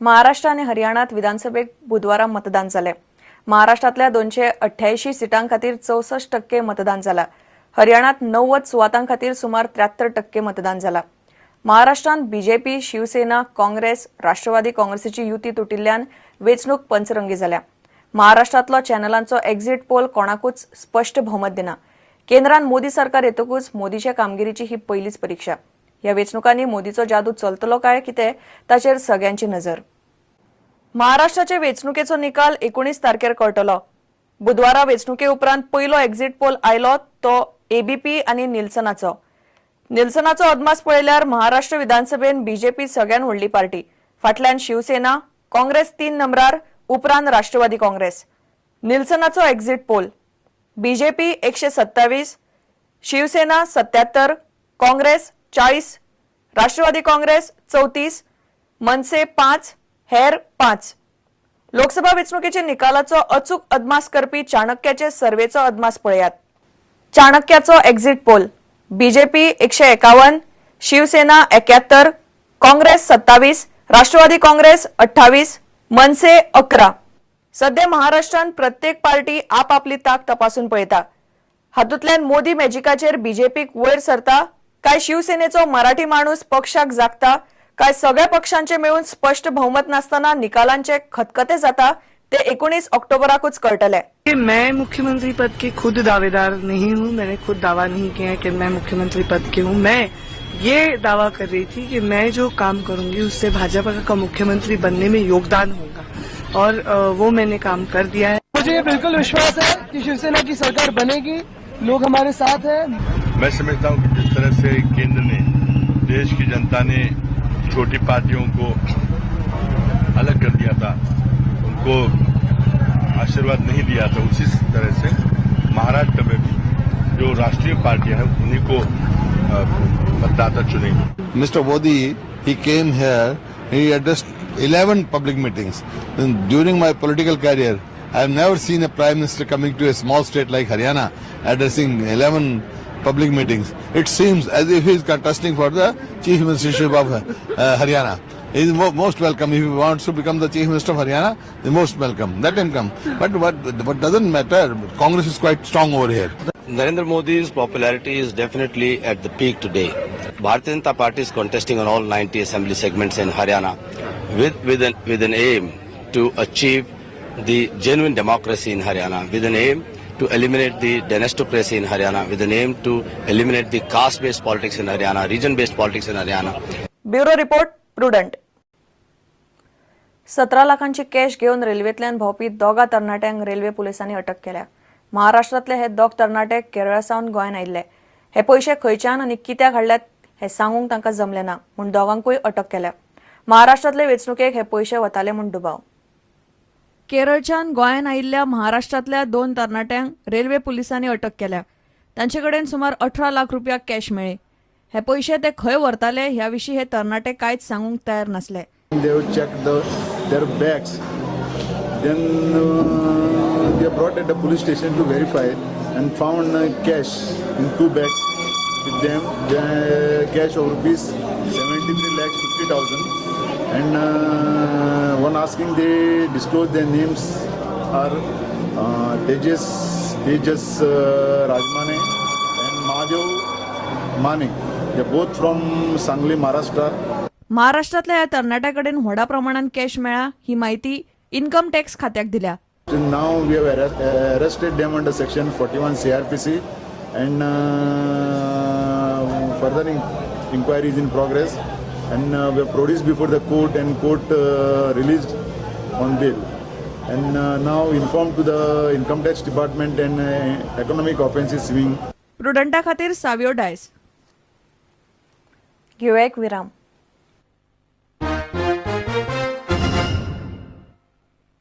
महाराष्ट्र आणि हरियाणात विधानसभेक बुधवारा मतदान जालें। महाराष्ट्रातल्या 288 सीटां खातीर 64% मतदान जाला। हरियाणात 90 सुवातां खातीर सुमार 73% मतदान जाला। महाराष्ट्रात बीजेपी, शिवसेना, काँग्रेस, राष्ट्रवादी काँग्रेसीची युती तुटिल्ल्यान वेंचणूक पंचरंगी जाल्या। महाराष्ट्रातलो चॅनलांचो एक्झिट पोल कोणाकूच स्पष्ट भोवमत दिना। केंद्रात मोदी सरकार येतकूच मोदीच्या कामगिरीची ही पहिलीच परीक्षा। ह्या वेंचणुकांनी मोदीचो जादू चलतलो काय कितें ताचेर सगळ्यांची नजर। महाराष्ट्राचे वेंचणुकेचो निकाल 19 तारखेर कळटलो। बुधवारा वेंचणुके उपरांत पयलो एक्झिट पोल आयलो तो एबीपी आनी निल्सनाचो अदमास पळयल्यार महाराष्ट्र विधानसभेन बीजेपी सगळ्यात व्हडली पार्टी, फाटल्यान शिवसेना, काँग्रेस 3 नंबरार, उपरांत राष्ट्रवादी काँग्रेस। निल्सनाचो exit poll BJP 127, Shivsena 77, Congress 40, Rashtrawadi Congress 34, Manse 5, हेर 5। लोकसभा वेंचणुकेचे निकालाचो अचूक अदमास करपी चाणक्याचे सर्वेचो अदमास पळयात। चाणक्याचो exit poll BJP 151, Shivsena 71, Congress 27, Rashtrawadi Congress 28, Manse 11। सध्या महाराष्ट्रात प्रत्येक पार्टी आपली ताक तपासून पळयता। हातूंतल्यान मोदी मॅजिकाचेर बीजेपीक वयर सरता, काय शिवसेनेचो मराठी माणूस पक्षाक जागता, काय सगळ्या पक्षांचे मिळून स्पष्ट बहुमत नसताना निकालांचे खतखते जाता, ते 19 ऑक्टोबराकूच कळटले। मैं मुख्यमंत्री पद के खुद दावेदार नहीं हूं। मैंने खुद दावा नहीं किया कि मैं मुख्यमंत्री पद के हूं। मैं ये दावा कर रही थी कि मैं जो काम करूंगी उससे भाजपा का मुख्यमंत्री बनने में योगदान होगा, और वो मैंने काम कर दिया है। मुझे बिल्कुल विश्वास है कि शिवसेना की सरकार बनेगी, लोग हमारे साथ हैं। मैं समझता हूं कि जिस तरह से केंद्र ने, देश की जनता ने छोटी पार्टियों को अलग कर दिया था, उनको आशीर्वाद नहीं दिया था, उसी तरह से महाराष्ट्र में भी जो राष्ट्रीय पार्टियां हैं उन्हीं को मतदाता चुनेंगे। Mr. Modi, he came here, he addressed 11 public meetings. And during my political career, I have never seen a prime minister coming to a small state like Haryana addressing 11 public meetings. It seems as if he is contesting for the chief ministership of Haryana. He is most welcome. If he wants to become the chief minister of Haryana, he is most welcome. Let him come. But what doesn't matter, Congress is quite strong over here. Narendra Modi's popularity is definitely at the peak today. Bharatiya Janata Party is contesting on all 90 assembly segments in Haryana with an aim to achieve the genuine democracy in Haryana, with an aim to eliminate the dynastocracy in Haryana, with an aim to eliminate the caste-based politics in Haryana, region-based politics in Haryana. Bureau report prudent. 17 लाखांची cash घेऊन रेल्वेंतल्यान भोंवपी दोगा तरणाट्यांक railway पुलिसांनी अटक केल्या। महाराष्ट्रातले हे दोग तरणाटे केरळासावन गोंयांत आयिल्ले। हे पयशे खंयच्यान आनी कित्याक हाडल्यात हे सांगूंक तांकां जमलें ना, म्हूण दोगांकूय अटक केल्या। महाराष्ट्रातले वेंचणुकेक हे पयशे वताले म्हूण दुबाव। केरळच्यान गोंयांत आयिल्ल्या महाराष्ट्रातल्या 2 तरणाट्यांक रेल्वे पुलिसांनी अटक केल्या। तांचे कडेन सुमार 18 लाख रुपया कॅश मेळ्ळी। हे पयशे ते खंय व्हरताले ह्या विशीं हे तरणाटे कांयच सांगूंक तयार नासले। They have checked their bags. Then they brought at the police station to verify and found cash in 2 bags with them. The cash of rupees 73,50,000. And one asking, they disclose their names are Tejas Rajmane and Mahadev Mane. They both from Sangli, Maharashtra. महाराष्ट्रातल्या या तरणाट्याकडेन व्हडा प्रमाणात cash मेळ्ळा ही माहिती income tax खात्याक दिल्या। Now we have arrested them under section 41 CRPC and further inquiry is in progress, and we have produced before the court, and court released on bail, and now informed to the income tax department and economic offences wing. प्रुडंटा खातीर सावियो डायस। घेऊया एक विराम।